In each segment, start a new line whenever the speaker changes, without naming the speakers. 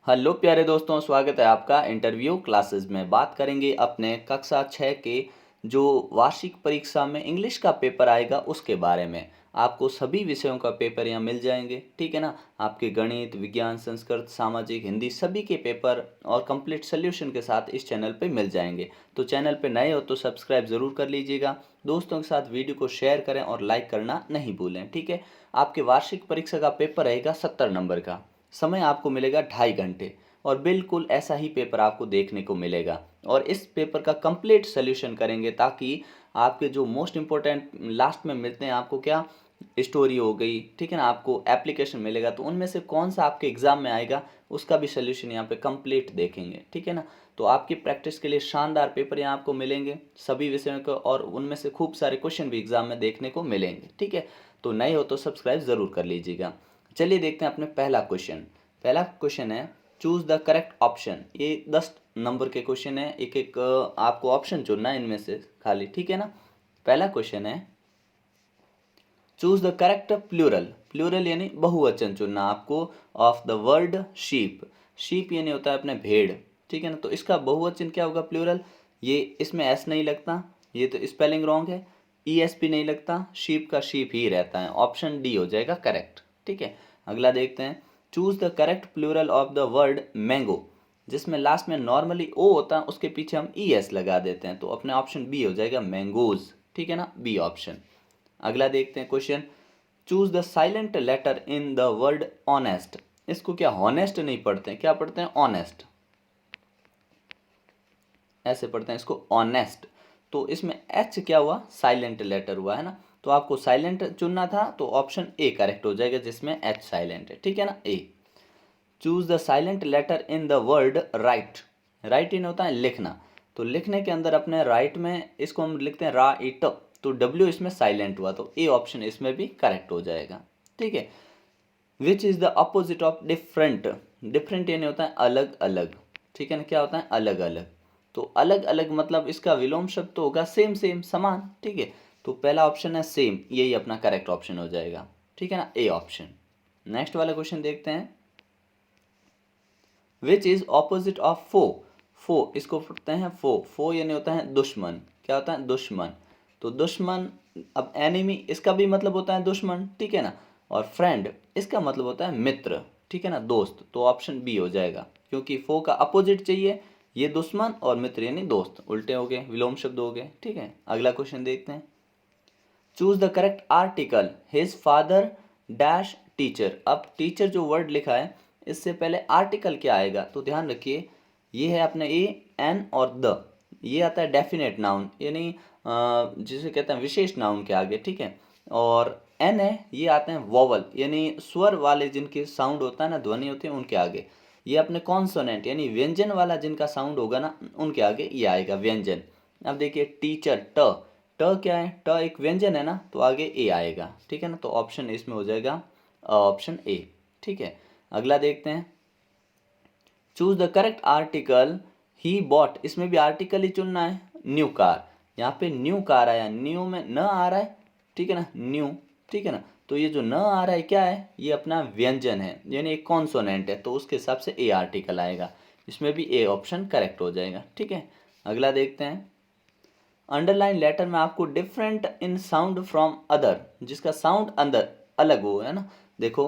Hello प्यारे दोस्तों, स्वागत है आपका इंटरव्यू क्लासेस में। बात करेंगे अपने कक्षा 6 के जो वार्षिक परीक्षा में इंग्लिश का पेपर आएगा उसके बारे में। आपको सभी विषयों का पेपर यहाँ मिल जाएंगे, ठीक है ना। आपके गणित, विज्ञान, संस्कृत, सामाजिक, हिंदी सभी के पेपर और कंप्लीट सोल्यूशन के साथ इस चैनल पे मिल जाएंगे। तो चैनल पे नए हो तो सब्सक्राइब ज़रूर कर लीजिएगा। दोस्तों के साथ वीडियो को शेयर करें और लाइक करना नहीं भूलें, ठीक है। आपके वार्षिक परीक्षा का पेपर रहेगा 70 नंबर का। समय आपको मिलेगा 2.5 घंटे और बिल्कुल ऐसा ही पेपर आपको देखने को मिलेगा। और इस पेपर का कंप्लीट सोल्यूशन करेंगे ताकि आपके जो मोस्ट इम्पोर्टेंट लास्ट में मिलते हैं आपको, क्या स्टोरी हो गई, ठीक है ना, आपको एप्लीकेशन मिलेगा, तो उनमें से कौन सा आपके एग्जाम में आएगा उसका भी सोल्यूशन यहाँ पे कंप्लीट देखेंगे, ठीक है ना। तो आपकी प्रैक्टिस के लिए शानदार पेपर यहाँ आपको मिलेंगे सभी विषयों को, और उनमें से खूब सारे क्वेश्चन भी एग्जाम में देखने को मिलेंगे, ठीक है। तो नए हो तो सब्सक्राइब ज़रूर कर लीजिएगा। चलिए देखते हैं अपने पहला क्वेश्चन। पहला क्वेश्चन है चूज द करेक्ट ऑप्शन। ये 10 नंबर के क्वेश्चन है, एक एक आपको ऑप्शन चुनना है इनमें से खाली, ठीक है ना। पहला क्वेश्चन है choose the correct plural. Plural यानी बहुवचन चुनना आपको of the word sheep. Sheep यानी होता है अपने भेड़, ठीक है ना। तो इसका बहुवचन क्या होगा प्लूरल। ये इसमें एस नहीं लगता, ये तो स्पेलिंग रॉन्ग है। ई एस पी नहीं लगता, शीप का शीप ही रहता है। ऑप्शन डी हो जाएगा करेक्ट, ठीक है। अगला देखते हैं choose the correct plural of the word mango. जिसमें लास्ट में नॉर्मली ओ होता है उसके पीछे हम ई एस लगा देते हैं, तो अपने ऑप्शन बी हो जाएगा मैंगोज, ठीक है ना, बी ऑप्शन। अगला देखते हैं question choose the silent letter in the word honest. इसको क्या हॉनेस्ट नहीं पढ़ते हैं, क्या पढ़ते हैं ऑनेस्ट, ऐसे पढ़ते हैं इसको ऑनेस्ट। तो इसमें एच क्या हुआ, साइलेंट लेटर हुआ है ना। तो आपको साइलेंट चुनना था, तो ऑप्शन ए करेक्ट हो जाएगा जिसमें एच साइलेंट है, ठीक है ना, A. Choose the silent letter in the word write. Write in होता है लिखना, तो लिखने के अंदर अपने राइट में इसको हम लिखते हैं रा इट, तो डब्ल्यू इसमें साइलेंट हुआ, तो ए ऑप्शन इसमें भी करेक्ट हो जाएगा, ठीक है। Which is the opposite of different. Different यानी होता है अलग अलग, ठीक है ना, क्या होता है अलग अलग। तो अलग अलग मतलब इसका विलोम शब्द तो होगा सेम सेम समान, ठीक है। तो पहला ऑप्शन है सेम, यही अपना करेक्ट ऑप्शन हो जाएगा, ठीक है ना, ए ऑप्शन। नेक्स्ट वाला क्वेश्चन देखते हैं विच इज ऑपोजिट ऑफ फो। फो इसको पढ़ते हैं फो। फो यानी होता है दुश्मन, क्या होता है दुश्मन। तो दुश्मन, अब एनिमी इसका भी मतलब होता है दुश्मन, ठीक है ना। और फ्रेंड इसका मतलब होता है मित्र, ठीक है ना, दोस्त। तो ऑप्शन बी हो जाएगा क्योंकि फो का अपोजिट चाहिए, ये दुश्मन और मित्र यानी दोस्त, उल्टे हो गए, विलोम शब्द हो गए, ठीक है। अगला क्वेश्चन देखते हैं choose the correct article his father dash teacher. अब टीचर जो वर्ड लिखा है इससे पहले आर्टिकल क्या आएगा, तो ध्यान रखिए ये है अपने ए एन और द, ये आता है डेफिनेट नाउन यानी जिसे कहते हैं विशेष नाउन के आगे, ठीक है। और एन है ये आते हैं वोवल यानी स्वर वाले जिनके साउंड होता है ना, ध्वनि होती है उनके आगे। ये अपने कॉन्सोनेंट यानी व्यंजन वाला जिनका साउंड होगा ना उनके आगे ये आएगा व्यंजन। अब देखिए टीचर ट, ट क्या है, ट एक व्यंजन है ना, तो आगे ए आएगा, ठीक है ना। तो ऑप्शन इसमें हो जाएगा ऑप्शन ए, ठीक है। अगला देखते हैं choose the correct article he bought. इसमें भी आर्टिकल ही चुनना है। न्यू कार, यहाँ पे न्यू कार आया, न्यू में न आ रहा है, ठीक है ना, न्यू, ठीक है ना। तो ये जो न आ रहा है क्या है, ये अपना व्यंजन है यानी एक कॉन्सोनेंट है, तो उसके हिसाब से ए आर्टिकल आएगा। इसमें भी ए ऑप्शन करेक्ट हो जाएगा, ठीक है। अगला देखते हैं अंडरलाइन लेटर में आपको different in sound from other, जिसका साउंड अंदर अलग हो, है ना। देखो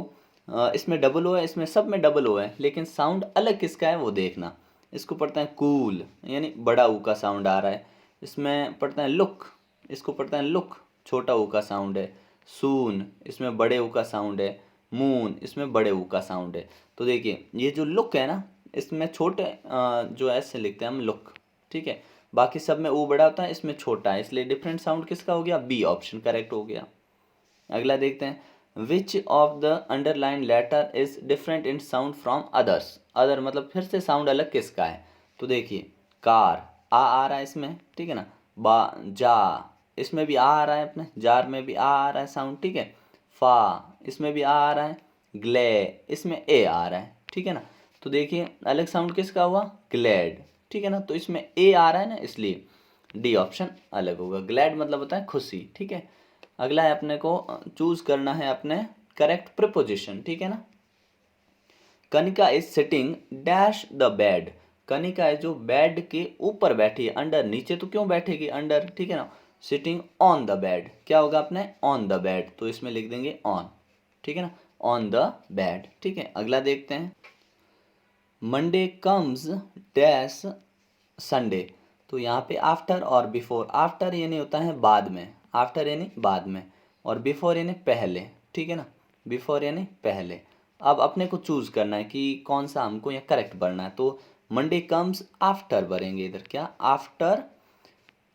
इसमें डबल ओ है, इसमें सब में डबल ओ है, लेकिन साउंड अलग किसका है वो देखना। इसको पढ़ते हैं कूल यानी बड़ा ऊ का साउंड आ रहा है। इसमें पढ़ते हैं लुक, इसको पढ़ते हैं लुक, छोटा ऊ का साउंड है। सून इसमें बड़े ऊ का साउंड है। मून इसमें बड़े ऊ का साउंड है। तो देखिए ये जो लुक है ना, इसमें छोटे जो ऐसे लिखते हैं हम लुक, ठीक है। बाकी सब में ओ बड़ा होता है, इसमें छोटा है, इसलिए डिफरेंट साउंड किसका हो गया, बी ऑप्शन करेक्ट हो गया। अगला देखते हैं which of the underline letter is different in sound from others. Other मतलब फिर से साउंड अलग किसका है, तो देखिए कार आ रहा है इसमें, ठीक है ना। बा जा इसमें भी आ रहा है, अपने जार में भी आ रहा है साउंड, ठीक है। फा इसमें भी आ रहा है। ग्ले इसमें ए आ रहा है, ठीक है ना। तो देखिए अलग साउंड किसका हुआ, ग्लैड, ठीक है ना। तो इसमें ए आ रहा है ना, इसलिए डी ऑप्शन अलग होगा। ग्लैड मतलब होता है खुशी, ठीक है। अगला है अपने को चूज करना है अपने करेक्ट प्रिपोजिशन, ठीक है ना। Kanika is sitting dash the bed. Kanika है जो बेड के ऊपर बैठी है, अंडर, नीचे तो क्यों बैठेगी, अंडर, ठीक है ना। सिटिंग ऑन द बेड, क्या होगा अपने, ऑन द बेड, तो इसमें लिख देंगे ऑन, ठीक है ना, ऑन द बेड, ठीक है। अगला देखते हैं, मंडे कम्स डैश संडे। तो यहाँ पे आफ्टर और बिफोर, आफ्टर यानी होता है बाद में, आफ्टर यानी बाद में, और बिफोर यानी पहले, ठीक है ना, बिफोर यानी पहले। अब अपने को चूज करना है कि कौन सा हमको यहाँ करेक्ट भरना है, तो मंडे कम्स आफ्टर भरेंगे इधर, क्या, आफ्टर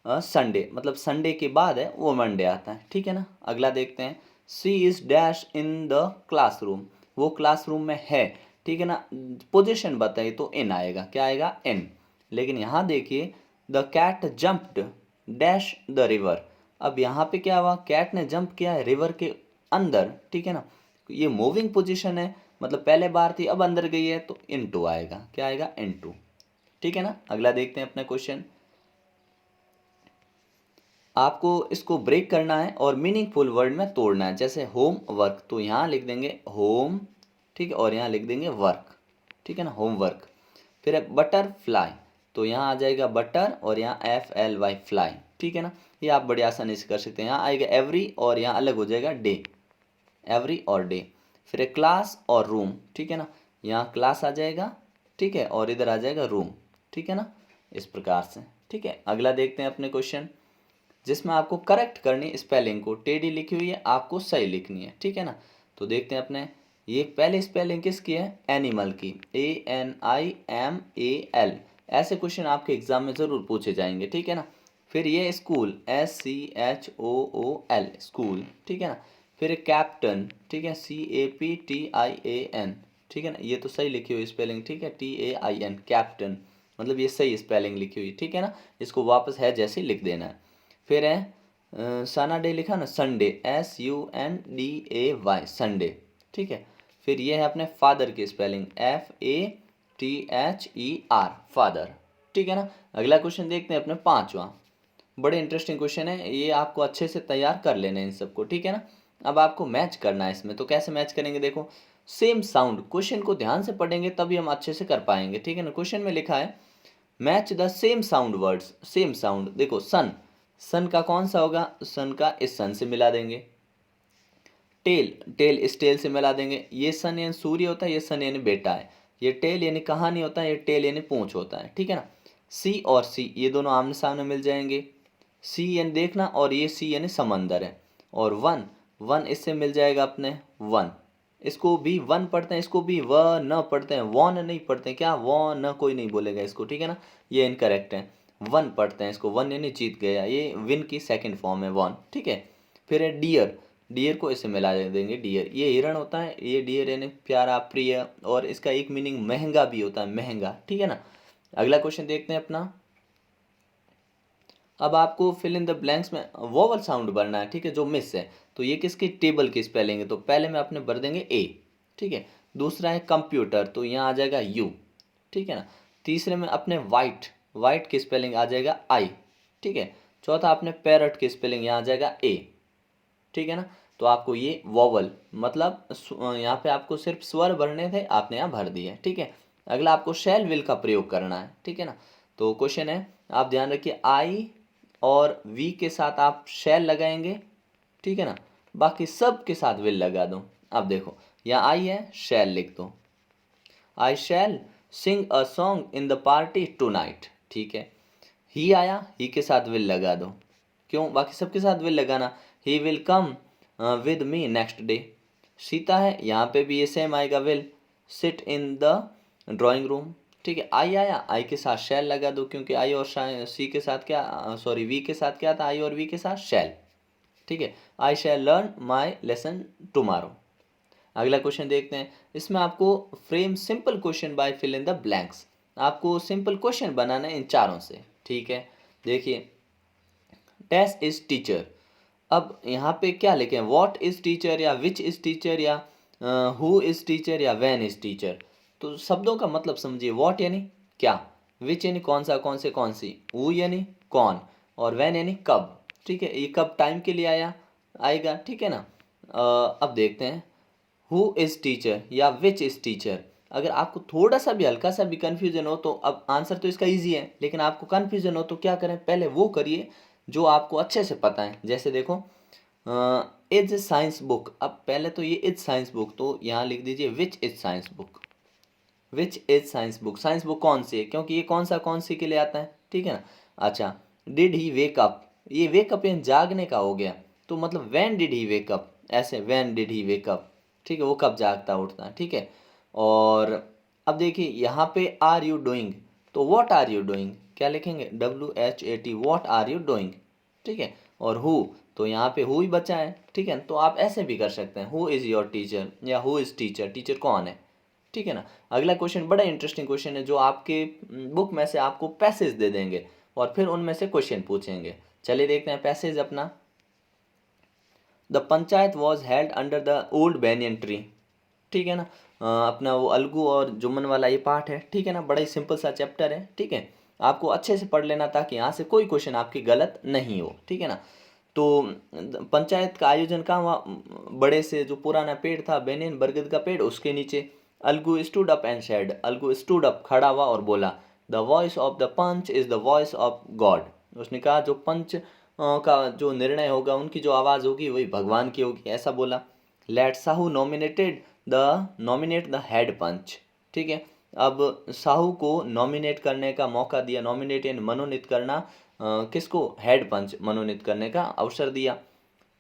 संडे, मतलब संडे के बाद है वो मंडे आता है, ठीक है ना। अगला देखते हैं, c is dash in the classroom, वो क्लासरूम में है, ठीक है ना। पोजीशन बताइए तो इन आएगा, क्या आएगा, इन। लेकिन यहाँ देखिए, the cat jumped dash the river. अब यहाँ पे क्या हुआ, कैट ने जंप किया है रिवर के अंदर, ठीक है ना। ये मूविंग पोजीशन है, मतलब पहले बार थी अब अंदर गई है, तो इनटू आएगा, क्या आएगा, इनटू, ठीक है ना। अगला देखते हैं अपना क्वेश्चन, आपको इसको ब्रेक करना है और मीनिंगफुल वर्ड में तोड़ना है। जैसे होम वर्क, तो यहाँ लिख देंगे होम, ठीक है, और यहाँ लिख देंगे वर्क, ठीक है ना, होम वर्क। फिर है बटरफ्लाई, तो यहाँ आ जाएगा बटर और यहाँ FLY फ्लाई, ठीक है ना। ये आप बड़ी आसानी से कर सकते हैं। यहाँ आएगा एवरी और यहाँ अलग हो जाएगा डे, एवरी और डे। फिर है क्लास और रूम, ठीक है ना, यहाँ क्लास आ जाएगा, ठीक है, और इधर आ जाएगा रूम, ठीक है ना, इस प्रकार से, ठीक है। अगला देखते हैं अपने क्वेश्चन, जिसमें आपको करेक्ट करनी स्पेलिंग को, टेढ़ी लिखी हुई है आपको सही लिखनी है, ठीक है ना। तो देखते हैं अपने, ये पहले स्पेलिंग किसकी है, एनिमल की, ANIMAL। ऐसे क्वेश्चन आपके एग्जाम में जरूर पूछे जाएंगे, ठीक है ना। फिर ये स्कूल, SCHOOL, स्कूल, ठीक है ना। फिर कैप्टन, ठीक है, CAPTIAN, ठीक है ना, ये तो सही लिखी हुई स्पेलिंग, ठीक है, TAIN, कैप्टन, मतलब ये सही स्पेलिंग लिखी हुई, ठीक है ना। इसको वापस है जैसे लिख देना है। फिर है सना डे लिखा ना, संडे, SUNDAY, संडे, ठीक है। फिर ये है अपने फादर की स्पेलिंग, FATHER, फादर, ठीक है ना। अगला क्वेश्चन देखते हैं अपने पांचवा, बड़े इंटरेस्टिंग क्वेश्चन है ये, आपको अच्छे से तैयार कर लेना है इन सबको, ठीक है ना। अब आपको मैच करना है इसमें, तो कैसे मैच करेंगे, देखो, सेम साउंड, क्वेश्चन को ध्यान से पढ़ेंगे तभी हम अच्छे से कर पाएंगे, ठीक है ना। क्वेश्चन में लिखा है match the same sound words, same sound, देखो सन, सन का कौन सा होगा, सन का इस सन से मिला देंगे। टेल, टेल इस टेल से मिला देंगे। ये सन यानी सूर्य होता है, ये सन यानी बेटा है। ये टेल यानी कहानी होता है, ये टेल यानी पूंछ होता है, ठीक है ना। सी और सी ये दोनों आमने सामने मिल जाएंगे, सी यानी देखना और ये सी यानी समंदर है। और वन, वन इससे मिल जाएगा अपने वन, इसको भी वन पढ़ते हैं, इसको भी व न पढ़ते हैं, वॉन नहीं पढ़ते हैं, क्या, वो न कोई नहीं बोलेगा इसको, ठीक है ना, ये इनकरेक्ट है। वन पढ़ते हैं इसको, वन यानी जीत गया, ये विन की सेकंड फॉर्म है वन, ठीक है। फिर है डियर, डियर को इसे मिला देंगे, डियर ये हिरण होता है, ये डियर यानी प्यारा, प्रिय, और इसका एक मीनिंग महंगा भी होता है, महंगा, ठीक है ना। अगला क्वेश्चन देखते हैं अपना, अब आपको फिल इन द ब्लैंक्स में वोवल साउंड भरना है, ठीक है, जो मिस है। तो ये किसकी टेबल की स्पेलिंग है, तो पहले में अपने भर देंगे ए, ठीक है। दूसरा है कंप्यूटर, तो यहाँ आ जाएगा यू, ठीक है ना। तीसरे में अपने वाइट, वाइट की स्पेलिंग आ जाएगा आई, ठीक है। चौथा अपने पैरट की स्पेलिंग यहाँ आ जाएगा ए, ठीक है ना। तो आपको ये वोवल मतलब यहाँ पे आपको सिर्फ स्वर भरने थे, आपने यहाँ भर दिए, ठीक है। अगला आपको शैल विल का प्रयोग करना है, ठीक है ना। तो क्वेश्चन है, आप ध्यान रखिए, आई और वी के साथ आप शैल लगाएंगे, ठीक है ना, बाकी सब के साथ विल लगा दो। अब देखो यहाँ आई है, शैल लिख दो, I shall sing a song in the party tonight, ठीक है। ही आया, ही के साथ विल लगा दो, क्यों, बाकी सबके साथ विल लगाना, he will come with me next day. Sita है, यहाँ पे भी ये सेम आएगा, will sit in the drawing room, ठीक है। आई आया, आई के साथ शैल लगा दो, क्योंकि आई और सी के साथ क्या, सॉरी वी के साथ क्या था, आई और वी के साथ शैल, ठीक है। I shall learn my lesson tomorrow. अगला क्वेश्चन देखते हैं, इसमें आपको frame simple question by fill in the blanks, आपको सिंपल क्वेश्चन बनाना है इन चारों से, ठीक है। देखिए, डैश इज टीचर, अब यहाँ पे क्या लिखें, व्हाट इज टीचर या विच इज टीचर या हु इज टीचर या व्हेन इज टीचर। तो शब्दों का मतलब समझिए, व्हाट यानी क्या, विच यानी कौन सा, कौन से, कौन सी, हु यानी कौन, और व्हेन यानी कब, ठीक है, ये कब टाइम के लिए आया, आएगा, ठीक है ना। अब देखते हैं, हु इज टीचर या विच इज टीचर, अगर आपको थोड़ा सा भी हल्का सा भी कन्फ्यूजन हो तो अब आंसर तो इसका ईजी है, लेकिन आपको कन्फ्यूजन हो तो क्या करें, पहले वो करिए जो आपको अच्छे से पता है। जैसे देखो इज साइंस बुक, अब पहले तो ये इज साइंस बुक, तो यहाँ लिख दीजिए which is science book. Which is science book कौन सी है, क्योंकि ये कौन सी के लिए आता है, ठीक है ना। अच्छा, डिड ही वेक अप, ये वेक अप यानी जागने का हो गया, तो मतलब when did he wake up, ऐसे when did he wake up, ठीक है, वो कब जागता उठता है, ठीक है। और अब देखिए यहाँ पे आर यू डूइंग, तो व्हाट आर यू डूइंग क्या लिखेंगे, WHAT, what are you doing, ठीक है। और हु, तो यहाँ पे हु ही बचा है, ठीक है। तो आप ऐसे भी कर सकते हैं, हु इज़ योर टीचर या हु इज़ टीचर, टीचर कौन है, ठीक है ना। अगला क्वेश्चन बड़ा इंटरेस्टिंग क्वेश्चन है, जो आपके बुक में से आपको पैसेज दे देंगे और फिर उनमें से क्वेश्चन पूछेंगे। चलिए देखते हैं पैसेज अपना। The panchayat was held under the old banyan tree, ठीक है ना। अपना वो अलगू और जुम्मन वाला ये पार्ट है, ठीक है ना। बड़ा ही सिंपल सा चैप्टर है, ठीक है। आपको अच्छे से पढ़ लेना ताकि यहाँ से कोई क्वेश्चन आपकी गलत नहीं हो, ठीक है ना। तो पंचायत का आयोजन कहाँ हुआ, बड़े से जो पुराना पेड़ था बेनियन बरगद का पेड़, उसके नीचे। Alagu stood up and said, Alagu stood up खड़ा हुआ और बोला, the voice of the panch is the voice of God, उसने कहा जो पंच का जो निर्णय होगा, उनकी जो आवाज़ होगी वही भगवान की होगी, ऐसा बोला। Let Sahu nominate the head panch, ठीक है। अब साहू को नॉमिनेट करने का मौका दिया, नॉमिनेट यानी मनोनीत करना, किसको, हेड पंच मनोनीत करने का अवसर दिया।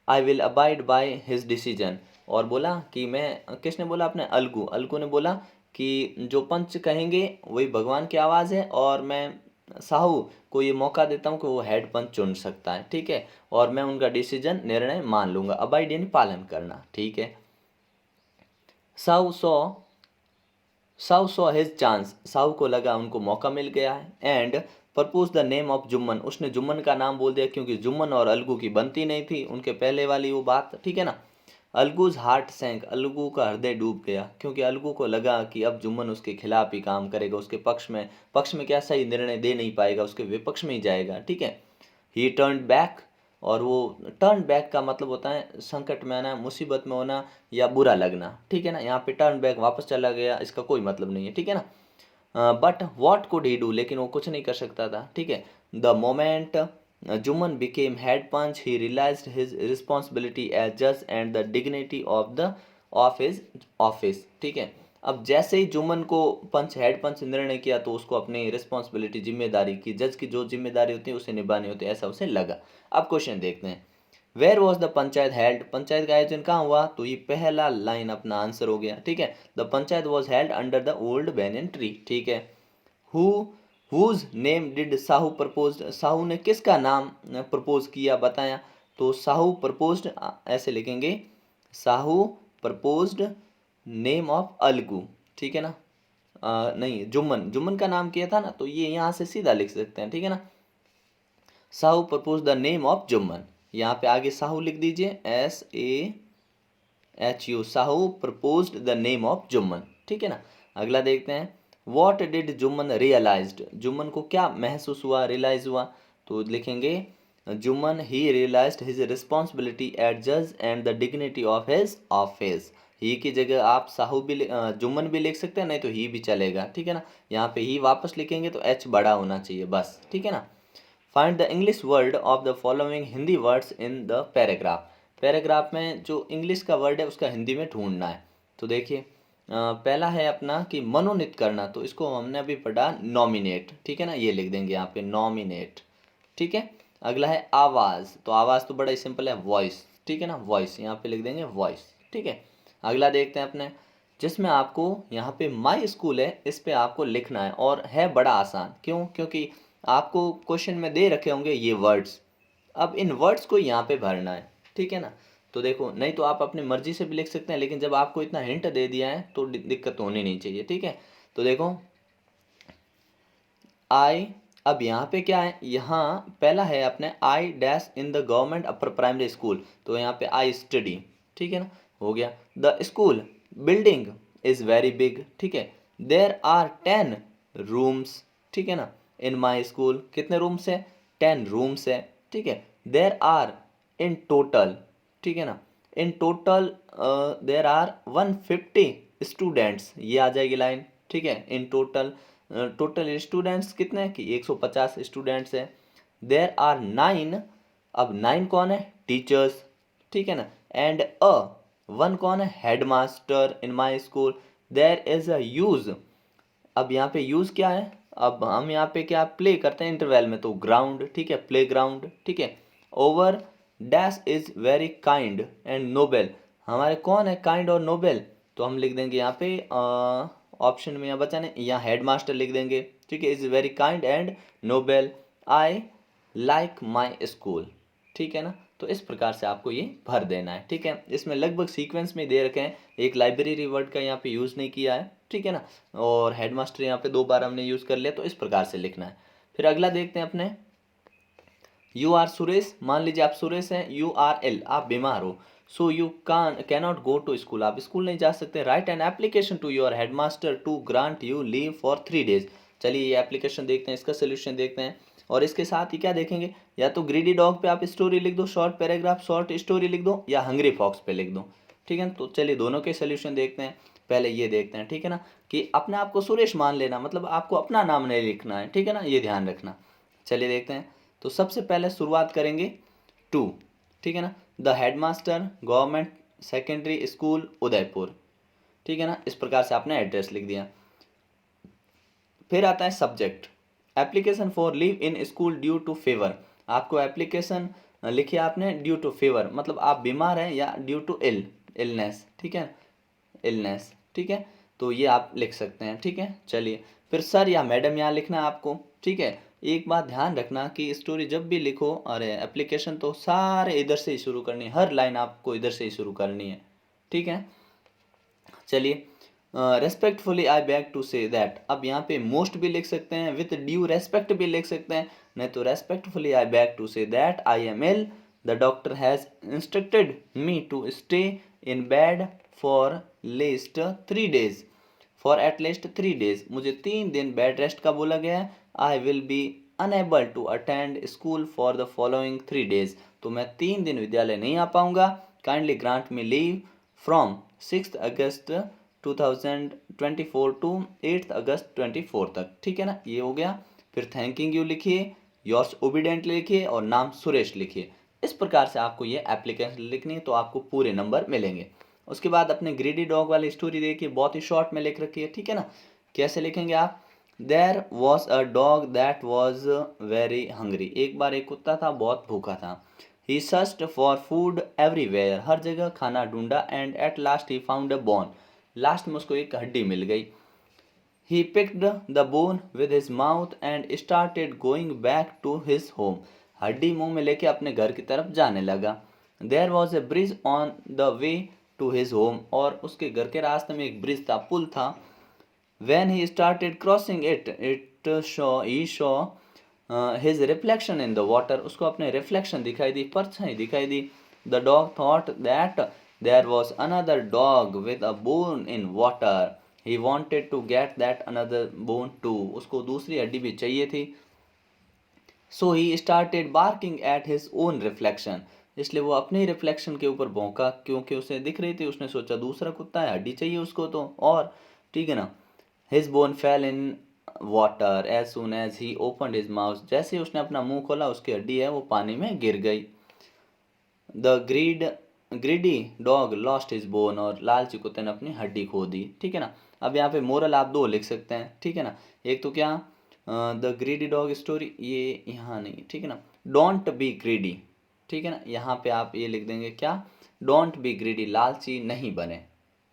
I will abide by his decision, और बोला कि मैं, किसने बोला, अपने अलगू ने बोला कि जो पंच कहेंगे वही भगवान की आवाज़ है, और मैं साहू को ये मौका देता हूँ कि वो हेड पंच चुन सकता है, ठीक है। और मैं उनका डिसीजन, निर्णय मान लूँगा, अबाइड यानी पालन करना, ठीक है। Sahu saw his chance, Sahu को लगा उनको मौका मिल गया है। And propose the name of Jumman, उसने जुम्मन का नाम बोल दिया, क्योंकि जुम्मन और अलगू की बनती नहीं थी, उनके पहले वाली वो बात, ठीक है ना। अलगूज हार्ट सैंक, अलगू का हृदय डूब गया, क्योंकि अलगू को लगा कि अब जुम्मन उसके खिलाफ ही काम करेगा, उसके पक्ष में क्या सही निर्णय दे नहीं पाएगा, उसके विपक्ष में ही जाएगा, ठीक है। ही टर्न बैक, और वो टर्न बैक का मतलब होता है संकट में आना, मुसीबत में होना या बुरा लगना, ठीक है ना। यहाँ पे टर्न बैक वापस चला गया, इसका कोई मतलब नहीं है, ठीक है ना। But what could he do, लेकिन वो कुछ नहीं कर सकता था, ठीक है। The moment Jumman became head panch he realized his responsibility as जज and the dignity of his office, ठीक है। अब जैसे ही जुम्मन को हेड पंच निर्णय किया, तो उसको अपनी रिस्पॉन्सिबिलिटी, जिम्मेदारी की, जज की जो जिम्मेदारी होती है उसे निभानी होती है, ऐसा उसे लगा। अब क्वेश्चन देखते हैं, where was the panchayat held, panchayat का आयोजन कहाँ हुआ, तो ये पहला लाइन अपना आंसर हो गया, ठीक है। The panchayat was held under the old banyan tree, ठीक है। Who whose name did Sahu propose, Sahu ने किसका नाम प्रपोज किया, बताया। तो साहू प्रपोज्ड, ऐसे लिखेंगे, Sahu proposed name of Algu, ठीक है ना। नहीं, जुम्मन का नाम किया था ना, तो ये यहाँ से सीधा लिख सकते हैं, ठीक है ना। Sahu propose the name of Jumman, यहाँ पे आगे साहू लिख दीजिए, SAHU, Sahu proposed the name of Jumman, ठीक है ना। अगला देखते हैं, what did Jumman realized, Jumman को क्या महसूस हुआ, रियलाइज हुआ, तो लिखेंगे Jumman he realized his responsibility at जज and the dignity of his office. He की जगह आप साहू भी जुम्मन भी लिख सकते हैं, नहीं तो ही भी चलेगा, ठीक है ना। यहाँ पे ही वापस लिखेंगे तो H बड़ा होना चाहिए बस, ठीक है ना। Find the English word of the following Hindi words in the paragraph, paragraph में जो इंग्लिश का वर्ड है उसका हिंदी में ढूंढना है। तो देखिए पहला है अपना कि मनोनीत करना, तो इसको हमने अभी पढ़ा नॉमिनेट, ठीक है ना, ये लिख देंगे यहाँ पे नॉमिनेट, ठीक है। अगला है आवाज़, तो आवाज़ तो बड़ा ही सिंपल है, वॉइस, ठीक है ना, वॉइस यहाँ पे लिख देंगे वॉइस, ठीक है। अगला देखते हैं अपने, जिसमें आपको यहाँ पे माई स्कूल है, इस पे आपको लिखना है, और है बड़ा आसान, क्यों, क्योंकि आपको क्वेश्चन में दे रखे होंगे ये वर्ड्स, अब इन वर्ड्स को यहाँ पे भरना है, ठीक है ना। तो देखो, नहीं तो आप अपनी मर्जी से भी लिख सकते हैं, लेकिन जब आपको इतना हिंट दे दिया है तो दिक्कत होनी नहीं चाहिए, ठीक है। तो देखो आई, अब यहाँ पे क्या है, यहाँ पहला है अपने I dash in the government upper primary school, तो यहाँ पे आई स्टडी, ठीक है ना, हो गया। The school building is very big, ठीक है। देर आर 10 रूम्स, ठीक है ना, इन माई स्कूल, कितने रूम्स है, 10 रूम्स है, ठीक है। देर आर इन टोटल, ठीक है ना, in total there are 150 students, ये आ जाएगी लाइन, ठीक है। इन टोटल, टोटल स्टूडेंट्स कितने हैं कि 150 स्टूडेंट्स हैं। देयर आर 9, अब 9 कौन है, टीचर्स, ठीक है ना। एंड अ 1 कौन है, headmaster in my school. There is a use, अब यहाँ पे यूज क्या है, अब हम यहाँ पे क्या प्ले करते हैं इंटरवल में, तो ग्राउंड, ठीक है, प्ले ग्राउंड, ठीक है। Over dash is very kind and Nobel, हमारे कौन है काइंड और नोबेल, तो हम लिख देंगे यहाँ पे ऑप्शन में, यहाँ बचा नहीं, यहाँ हेड मास्टर लिख देंगे, ठीक है। Is very kind and Nobel, I like my school, ठीक है ना। तो इस प्रकार से आपको ये भर देना है, ठीक है। इसमें लगभग सीक्वेंस में दे रखे हैं, एक लाइब्रेरी वर्ड का यहाँ पे यूज़ नहीं किया है, ठीक है ना, और हेडमास्टर यहाँ पे 2 बार हमने यूज़ कर लिया, तो इस प्रकार से लिखना है। फिर अगला देखते हैं अपने, यू आर सुरेश, मान लीजिए आप सुरेश हैं, यू आर एल, आप बीमार हो, so you cannot go to school, आप स्कूल नहीं जा सकते। Write an application to your headmaster to grant you leave for 3 days. चलिए ये एप्लीकेशन देखते हैं, इसका सोल्यूशन देखते हैं, और इसके साथ ही क्या देखेंगे, या तो ग्रीडी डॉग पे आप स्टोरी लिख दो, शॉर्ट पैराग्राफ शॉर्ट स्टोरी लिख दो, या हंग्री फॉक्स पे लिख दो, ठीक है। तो चलिए दोनों के सोल्यूशन देखते हैं। पहले ये देखते हैं, ठीक है ना, कि अपने आप को सुरेश मान लेना, मतलब आपको अपना नाम नहीं लिखना है, ठीक है ना, ये ध्यान रखना। चलिए देखते हैं। तो सबसे पहले शुरुआत करेंगे टू, ठीक है ना, the headmaster government secondary school Udaipur, ठीक है ना, इस प्रकार से आपने एड्रेस लिख दिया। फिर आता है subject, application for leave in school due to fever, आपको एप्लीकेशन लिखिए आपने ड्यू टू फेवर, मतलब आप बीमार हैं, या ड्यू टू इलनेस, ठीक है, इलनेस, ठीक है, तो ये आप लिख सकते हैं, ठीक है। चलिए फिर सर या मैडम यहाँ लिखना है आपको, ठीक है। एक बात ध्यान रखना कि स्टोरी जब भी लिखो, अरे एप्लीकेशन तो सारे इधर से ही शुरू करनी है, हर लाइन आपको इधर से ही शुरू करनी है, ठीक है। चलिए respectfully I beg to say that, अब यहाँ पे मोस्ट भी लिख सकते हैं, विथ ड्यू रेस्पेक्ट भी लिख सकते हैं, नहीं तो respectfully I beg to say that I am ill, the doctor has instructed me to stay in bed for least 3 days, for at least 3 days, मुझे 3 दिन बेड रेस्ट का बोला गया है। I will be unable to attend school for the following 3 days, तो मैं 3 दिन विद्यालय नहीं आ पाऊंगा। Kindly grant me leave from 6 August 2024 to 8 अगस्त 24 तक, ठीक है ना, ये हो गया। फिर थैंकिंग यू लिखिए, योर्स ओबीडेंटली लिखिए, और नाम सुरेश लिखिए। इस प्रकार से आपको ये एप्लीकेशन लिखनी है, तो आपको पूरे नंबर मिलेंगे। उसके बाद अपने ग्रीडी डॉग वाली स्टोरी देखिए, बहुत ही शॉर्ट में लिख रखी है, ठीक है ना। कैसे लिखेंगे आप, there was a dog that was very hungry, एक बार एक कुत्ता था, बहुत भूखा था। He searched for food everywhere, हर जगह खाना ढूंढा, and at last he found a bone, last में उसको एक हड्डी मिल गई। He picked the bone with his mouth and started going back to his home, हड्डी मुंह में लेके अपने घर की तरफ जाने लगा। There was a bridge on the way to his home, और उसके घर के रास्ते में एक ब्रिज था, पुल था। When he started crossing it, he saw his reflection in the water, उसको अपने रिफ्लेक्शन दिखाई दी, परछाई दिखाई दी। The dog thought that there was another dog with a bone in water, he wanted to get that another bone too, उसको दूसरी हड्डी भी चाहिए थी। So he started barking at his own reflection, इसलिए वो अपने रिफ्लेक्शन के ऊपर भौंका, क्योंकि उसे दिख रही थी, उसने सोचा दूसरा कुत्ता है, हड्डी चाहिए उसको तो, और ठीक है ना। His bone fell in water as soon as he opened his mouth, जैसे ही उसने अपना मुंह खोला, उसकी हड्डी है वो पानी में गिर गई। The greedy dog lost his bone, और लालची कुत्ते ने अपनी हड्डी खो दी, ठीक है ना। अब यहाँ पे मोरल आप 2 लिख सकते हैं, ठीक है ना। एक तो क्या, द ग्रीडी डॉग स्टोरी, ये यहाँ नहीं, ठीक है ना, डोंट बी ग्रीडी, ठीक है ना, यहाँ पे आप ये लिख देंगे क्या, डोंट बी ग्रीडी, लालची नहीं बने,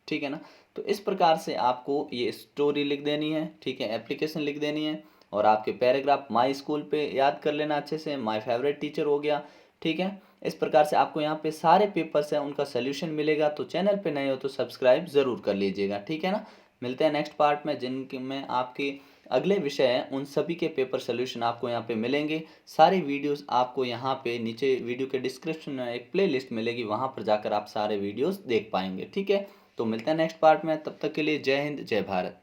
ठीक है ना। तो इस प्रकार से आपको ये स्टोरी लिख देनी है, ठीक है, एप्लीकेशन लिख देनी है, और आपके पैराग्राफ माई स्कूल पे याद कर लेना अच्छे से, माई फेवरेट टीचर हो गया, ठीक है। इस प्रकार से आपको यहाँ पे सारे पेपर्स हैं, उनका सोल्यूशन मिलेगा। तो चैनल पे नए हो तो सब्सक्राइब ज़रूर कर लीजिएगा, ठीक है ना। मिलते हैं नेक्स्ट पार्ट में, जिनके में आपके अगले विषय हैं, उन सभी के पेपर सोल्यूशन आपको यहाँ पे मिलेंगे। सारी वीडियोस आपको यहाँ पे नीचे वीडियो के डिस्क्रिप्शन में एक प्लेलिस्ट मिलेगी, वहाँ पर जाकर आप सारे वीडियोस देख पाएंगे, ठीक है। तो मिलते हैं नेक्स्ट पार्ट में, तब तक के लिए जय हिंद जय भारत।